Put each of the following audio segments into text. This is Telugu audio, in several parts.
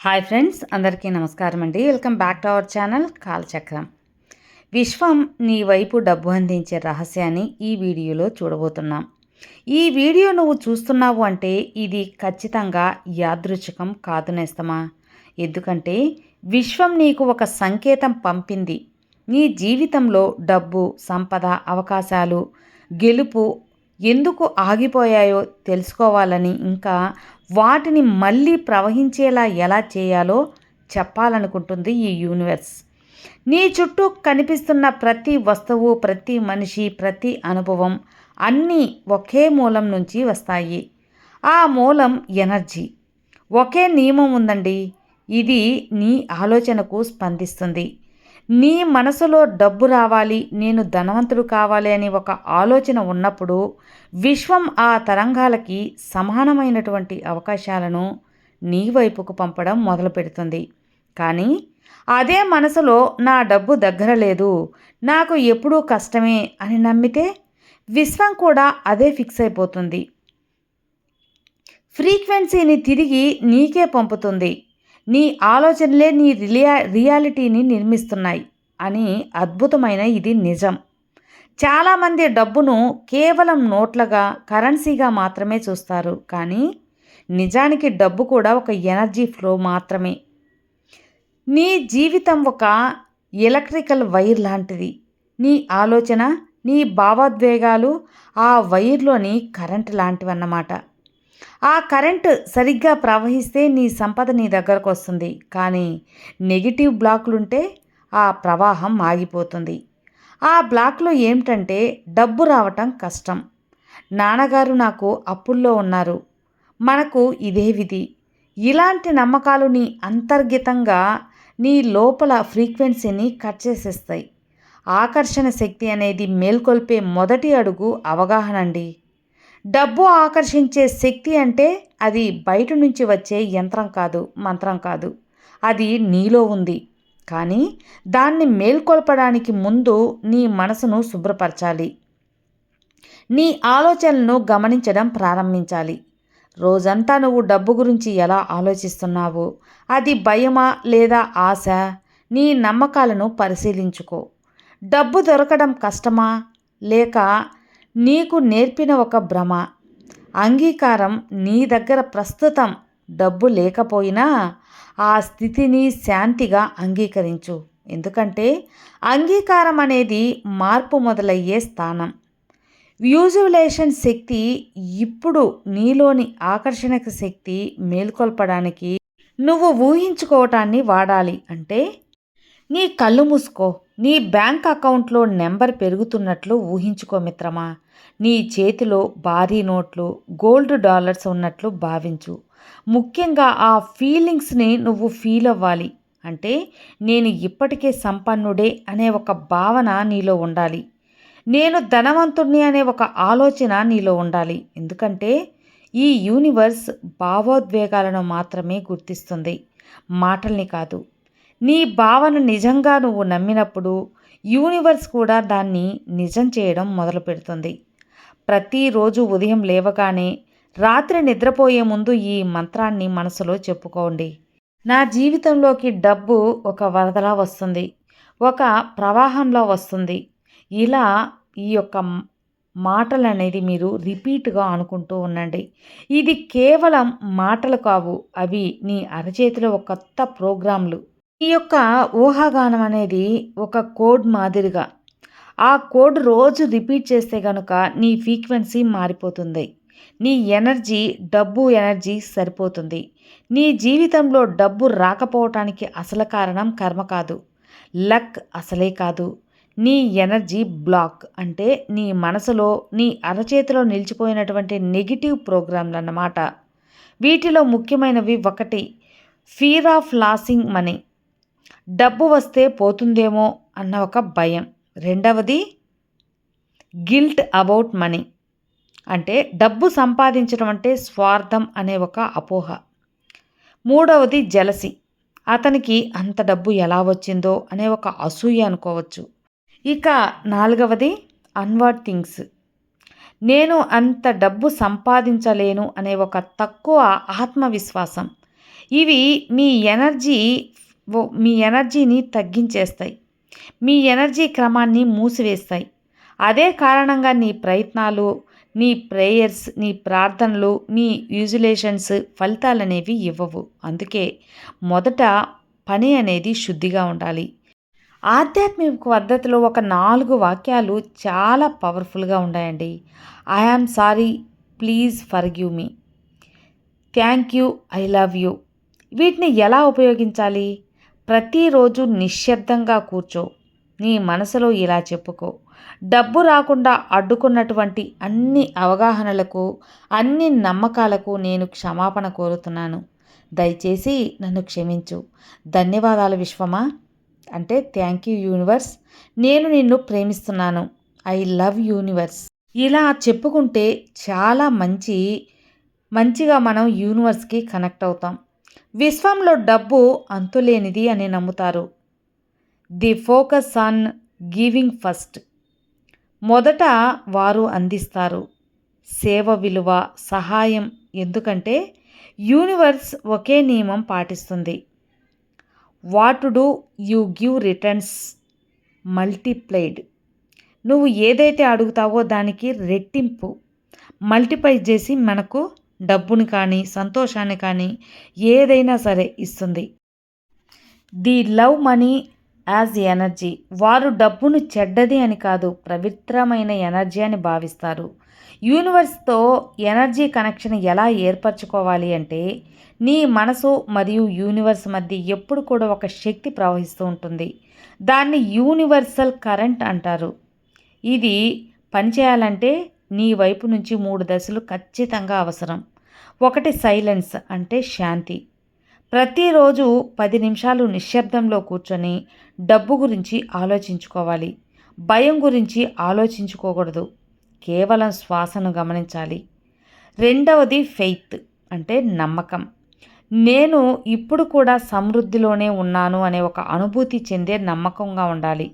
హాయ్ ఫ్రెండ్స్, అందరికీ నమస్కారం అండి. Welcome back to our channel Kalachakram. విశ్వం నీ వైపు డబ్బు అందించే రహస్యాన్ని ఈ వీడియోలో చూడబోతున్నాం. ఈ వీడియో నువ్వు చూస్తున్నావు అంటే ఇది ఖచ్చితంగా యాదృచ్ఛికం కాదు నేస్తమా. ఎందుకంటే విశ్వం నీకు ఒక సంకేతం పంపింది. నీ జీవితంలో డబ్బు, సంపద, అవకాశాలు, గెలుపు ఎందుకు ఆగిపోయాయో తెలుసుకోవాలని, ఇంకా వాటిని మళ్ళీ ప్రవహించేలా ఎలా చేయాలో చెప్పాలనుకుంటుంది ఈ యూనివర్స్. నీ చుట్టూ కనిపిస్తున్న ప్రతి వస్తువు, ప్రతి మనిషి, ప్రతి అనుభవం అన్నీ ఒకే మూలం నుంచి వస్తాయి. ఆ మూలం ఎనర్జీ. ఒకే నియమం ఉందండి. ఇది నీ ఆలోచనకు స్పందిస్తుంది. నీ మనసులో డబ్బు రావాలి, నేను ధనవంతుడు కావాలి అని ఒక ఆలోచన ఉన్నప్పుడు విశ్వం ఆ తరంగాలకి సమానమైనటువంటి అవకాశాలను నీ వైపుకు పంపడం మొదలు పెడుతుంది. కానీ అదే మనసులో నా డబ్బు దగ్గర లేదు, నాకు ఎప్పుడూ కష్టమే అని నమ్మితే విశ్వం కూడా అదే ఫిక్స్ అయిపోతుంది. ఫ్రీక్వెన్సీని తిరిగి నీకే పంపుతుంది. నీ ఆలోచనలే నీ రియాలిటీని నిర్మిస్తున్నాయి అని అద్భుతమైన ఇది నిజం. చాలామంది డబ్బును కేవలం నోట్లుగా, కరెన్సీగా మాత్రమే చూస్తారు. కానీ నిజానికి డబ్బు కూడా ఒక ఎనర్జీ ఫ్లో మాత్రమే. నీ జీవితం ఒక ఎలక్ట్రికల్ వైర్ లాంటిది. నీ ఆలోచన, నీ భావోద్వేగాలు ఆ వైర్లోని కరెంట్ లాంటివన్నమాట. ఆ కరెంటు సరిగ్గా ప్రవహిస్తే నీ సంపద నీ దగ్గరకు వస్తుంది. కానీ నెగిటివ్ బ్లాకులుంటే ఆ ప్రవాహం ఆగిపోతుంది. ఆ బ్లాక్లో ఏమిటంటే డబ్బు రావటం కష్టం. నాన్నగారు నాకు అప్పుల్లో ఉన్నారు, మనకు ఇదే విధి. ఇలాంటి నమ్మకాలు నీ అంతర్గతంగా నీ లోపల ఫ్రీక్వెన్సీని కట్ చేసేస్తాయి. ఆకర్షణ శక్తి అనేది మేల్కొల్పే మొదటి అడుగు అవగాహన అండి. డబ్బు ఆకర్షించే శక్తి అంటే అది బయట నుంచి వచ్చే యంత్రం కాదు, మంత్రం కాదు. అది నీలో ఉంది. కానీ దాన్ని మేల్కొల్పడానికి ముందు నీ మనసును శుభ్రపరచాలి. నీ ఆలోచనలను గమనించడం ప్రారంభించాలి. రోజంతా నువ్వు డబ్బు గురించి ఎలా ఆలోచిస్తున్నావు? అది భయమా లేదా ఆశ? నీ నమ్మకాలను పరిశీలించుకో. డబ్బు దొరకడం కష్టమా లేక నీకు నేర్పిన ఒక భ్రమ? అంగీకారం. నీ దగ్గర ప్రస్తుతం డబ్బు లేకపోయినా ఆ స్థితిని శాంతిగా అంగీకరించు. ఎందుకంటే అంగీకారం అనేది మార్పు మొదలయ్యే స్థానం. వ్యూజువలేషన్ శక్తి ఇప్పుడు నీలోని ఆకర్షణక శక్తి మేల్కొల్పడానికి నువ్వు ఊహించుకోవటాన్ని వాడాలి. అంటే నీ కళ్ళు మూసుకో. నీ బ్యాంక్ అకౌంట్లో నెంబర్ పెరుగుతున్నట్లు ఊహించుకో మిత్రమా. నీ చేతిలో భారీ నోట్లు, గోల్డ్ డాలర్స్ ఉన్నట్లు భావించు. ముఖ్యంగా ఆ ఫీలింగ్స్ని నువ్వు ఫీల్ అవ్వాలి. అంటే నేను ఇప్పటికే సంపన్నుడే అనే ఒక భావన నీలో ఉండాలి. నేను ధనవంతుడిని అనే ఒక ఆలోచన నీలో ఉండాలి. ఎందుకంటే ఈ యూనివర్స్ భావోద్వేగాలను మాత్రమే గుర్తిస్తుంది, మాటల్ని కాదు. నీ భావన నిజంగా నువ్వు నమ్మినప్పుడు యూనివర్స్ కూడా దాన్ని నిజం చేయడం మొదలు పెడుతుంది. ప్రతిరోజు ఉదయం లేవగానే, రాత్రి నిద్రపోయే ముందు ఈ మంత్రాన్ని మనసులో చెప్పుకోండి. నా జీవితంలోకి డబ్బు ఒక వరదలా వస్తుంది, ఒక ప్రవాహంలో వస్తుంది. ఇలా ఈ యొక్క మాటలు అనేది మీరు రిపీట్గా అనుకుంటూ ఉండండి. ఇది కేవలం మాటలు కావు, అవి నీ అరచేతిలో ఒక కొత్త ప్రోగ్రాంలు. ఈ యొక్క ఊహాగానం అనేది ఒక కోడ్ మాదిరిగా. ఆ కోడ్ రోజు రిపీట్ చేస్తే కనుక నీ ఫ్రీక్వెన్సీ మారిపోతుంది. నీ ఎనర్జీ, డబ్బు ఎనర్జీ సరిపోతుంది. నీ జీవితంలో డబ్బు రాకపోవటానికి అసలు కారణం కర్మ కాదు, లక్ అసలే కాదు, నీ ఎనర్జీ బ్లాక్. అంటే నీ మనసులో, నీ అరచేతిలో నిలిచిపోయినటువంటి నెగిటివ్ ప్రోగ్రాంలు అన్నమాట. వీటిలో ముఖ్యమైనవి: ఒకటి, ఫియర్ ఆఫ్ లాసింగ్ మనీ, డబ్బు వస్తే పోతుందేమో అన్న ఒక భయం. రెండవది, గిల్ట్ అబౌట్ మనీ, అంటే డబ్బు సంపాదించడం అంటే స్వార్థం అనే ఒక అపోహ. మూడవది, జెలసీ, అతనికి అంత డబ్బు ఎలా వచ్చిందో అనే ఒక అసూయ అనుకోవచ్చు. ఇక నాలుగవది, అన్వర్డ్ థింగ్స్, నేను అంత డబ్బు సంపాదించలేను అనే ఒక తక్కువ ఆత్మవిశ్వాసం. ఇవి మీ ఎనర్జీని తగ్గించేస్తాయి. మీ ఎనర్జీ క్రమాన్ని మూసివేస్తాయి. అదే కారణంగా నీ ప్రయత్నాలు, నీ ప్రేయర్స్, నీ ప్రార్థనలు, నీ విజులేషన్స్ ఫలితాలనేవి ఇవ్వవు. అందుకే మొదట పని అనేది శుద్ధిగా ఉండాలి. ఆధ్యాత్మిక పద్ధతిలో ఒక 4 వాక్యాలు చాలా పవర్ఫుల్గా ఉన్నాయండి. I am sorry, please forgive me, thank you, I love you. వీటిని ఎలా ఉపయోగించాలి? ప్రతిరోజు నిశ్శబ్దంగా కూర్చో, నీ మనసులో ఇలా చెప్పుకో. డబ్బు రాకుండా అడ్డుకున్నటువంటి అన్ని అవగాహనలకు, అన్ని నమ్మకాలకు నేను క్షమాపణ కోరుతున్నాను. దయచేసి నన్ను క్షమించు. ధన్యవాదాలు విశ్వమా, అంటే థ్యాంక్ యూ యూనివర్స్, నేను నిన్ను ప్రేమిస్తున్నాను, ఐ లవ్ యూనివర్స్. ఇలా చెప్పుకుంటే చాలా మంచిగా మనం యూనివర్స్కి కనెక్ట్ అవుతాం. విశ్వంలో డబ్బు అంతులేనిది అని నమ్ముతారు. The focus on giving first. మొదట వారు అందిస్తారు. సేవ విలువ, సహాయం. ఎందుకంటే యూనివర్స్ ఒకే నియమం పాటిస్తుంది. What do you give returns multiplied. నువ్వు ఏదైతే అడుగుతావో దానికి రెట్టింపు మల్టిప్లై చేసి మనకు డబ్బుని కానీ, సంతోషాన్ని కానీ, ఏదైనా సరే ఇస్తుంది. The love money as energy. వారు డబ్బును చెడ్డది అని కాదు, పవిత్రమైన ఎనర్జీ అని భావిస్తారు. యూనివర్స్తో ఎనర్జీ కనెక్షన్ ఎలా ఏర్పరచుకోవాలి అంటే, నీ మనసు మరియు యూనివర్స్ మధ్య ఎప్పుడు కూడా ఒక శక్తి ప్రవహిస్తూ ఉంటుంది. దాన్ని యూనివర్సల్ కరెంట్ అంటారు. ఇది పనిచేయాలంటే నీ వైపు నుంచి 3 దశలు ఖచ్చితంగా అవసరం. 1 సైలెన్స్, అంటే శాంతి. ప్రతిరోజు 10 నిమిషాలు నిశ్శబ్దంలో కూర్చొని డబ్బు గురించి ఆలోచించుకోవాలి. భయం గురించి ఆలోచించుకోకూడదు, కేవలం శ్వాసను గమనించాలి. 2వది ఫెయిత్, అంటే నమ్మకం. నేను ఇప్పుడు కూడా సమృద్ధిలోనే ఉన్నాను అనే ఒక అనుభూతి చెందే నమ్మకంగా ఉండాలి.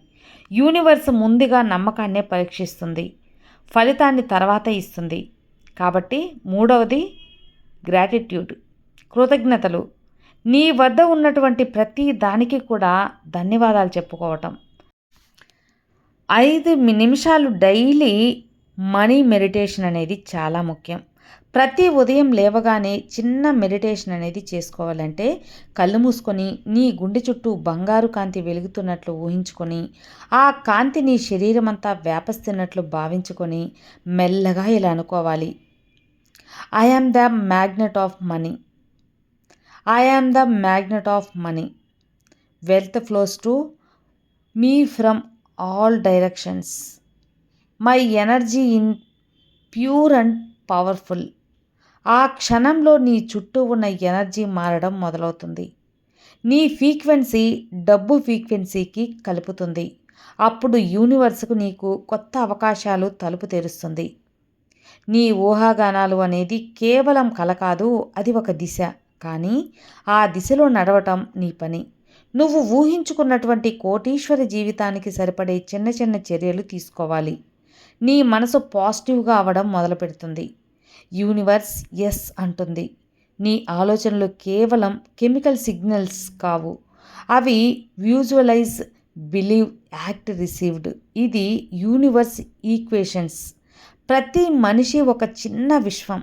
యూనివర్స్ ముందుగా నమ్మకాన్నే పరీక్షిస్తుంది, ఫలితాన్ని తర్వాత ఇస్తుంది. కాబట్టి 3వది గ్రాటిట్యూడ్, కృతజ్ఞతలు. నీ వద్ద ఉన్నటువంటి ప్రతి దానికి కూడా ధన్యవాదాలు చెప్పుకోవటం. 5 నిమిషాలు డైలీ మనీ మెడిటేషన్ అనేది చాలా ముఖ్యం. ప్రతి ఉదయం లేవగానే చిన్న మెడిటేషన్ అనేది చేసుకోవాలంటే, కళ్ళు మూసుకొని నీ గుండె చుట్టూ బంగారు కాంతి వెలుగుతున్నట్లు ఊహించుకొని, ఆ కాంతి నీ శరీరం అంతా వ్యాపిస్తున్నట్లు భావించుకొని మెల్లగా ఇలా అనుకోవాలి. I am the magnet of money. I am the magnet of money. Wealth flows to me from all directions. My energy in pure and powerful. ఆ క్షణంలో నీ చుట్టూ ఉన్న ఎనర్జీ మారడం మొదలవుతుంది. నీ ఫ్రీక్వెన్సీ డబ్బు ఫ్రీక్వెన్సీకి కలుపుతుంది. అప్పుడు యూనివర్స్కు నీకు కొత్త అవకాశాలు తలుపు తెరుస్తుంది. నీ ఊహాగానాలు అనేది కేవలం కల కాదు, అది ఒక దిశ. కానీ ఆ దిశలో నడవటం నీ పని. నువ్వు ఊహించుకున్నటువంటి కోటీశ్వర జీవితానికి సరిపడే చిన్న చిన్న చర్యలు తీసుకోవాలి. నీ మనసు పాజిటివ్గా అవ్వడం మొదలు పెడుతుంది. యూనివర్స్ ఎస్ అంటుంది. నీ ఆలోచనలు కేవలం కెమికల్ సిగ్నల్స్ కావు, అవి విజువలైజ్, బిలీవ్, యాక్ట్, రిసీవ్డ్. ఇది యూనివర్స్ ఈక్వేషన్స్. ప్రతి మనిషి ఒక చిన్న విశ్వం.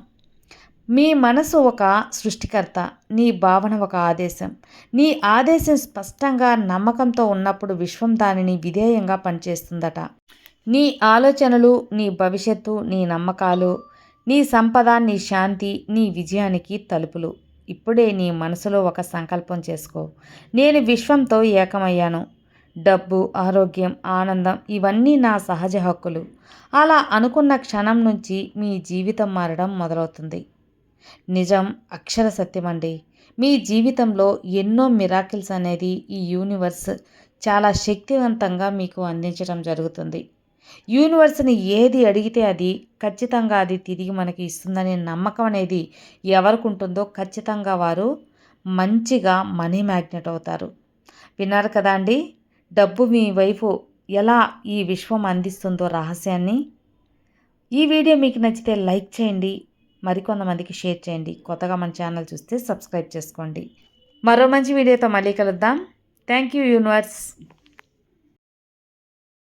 మీ మనసు ఒక సృష్టికర్త, నీ భావన ఒక ఆదేశం. నీ ఆదేశం స్పష్టంగా నమ్మకంతో ఉన్నప్పుడు విశ్వం దానిని విధేయంగా పనిచేస్తుందట. నీ ఆలోచనలు, నీ భవిష్యత్తు, నీ నమ్మకాలు, నీ సంపద, నీ శాంతి, నీ విజయానికి తలుపులు. ఇప్పుడే నీ మనసులో ఒక సంకల్పం చేసుకో. నేను విశ్వంతో ఏకమయ్యాను. డబ్బు, ఆరోగ్యం, ఆనందం ఇవన్నీ నా సహజ హక్కులు. అలా అనుకున్న క్షణం నుంచి మీ జీవితం మారడం మొదలవుతుంది. నిజం, అక్షర సత్యమండి. మీ జీవితంలో ఎన్నో మిరాకిల్స్ అనేది ఈ యూనివర్స్ చాలా శక్తివంతంగా మీకు అందించడం జరుగుతుంది. యూనివర్స్ని ఏది అడిగితే అది ఖచ్చితంగా అది తిరిగి మనకి ఇస్తుందనే నమ్మకం అనేది ఎవరికి ఉంటుందో ఖచ్చితంగా వారు మంచిగా మనీ మ్యాగ్నెట్ అవుతారు. విన్నారు కదా అండి, డబ్బు మీ వైపు ఎలా ఈ విశ్వం అందిస్తుందో రహస్యాన్ని. ఈ వీడియో మీకు నచ్చితే లైక్ చేయండి, మరికొంతమందికి షేర్ చేయండి. కొత్తగా మన ఛానల్ చూస్తే సబ్స్క్రైబ్ చేసుకోండి. మరో మంచి వీడియోతో మళ్ళీ కలుద్దాం. Thank you universe.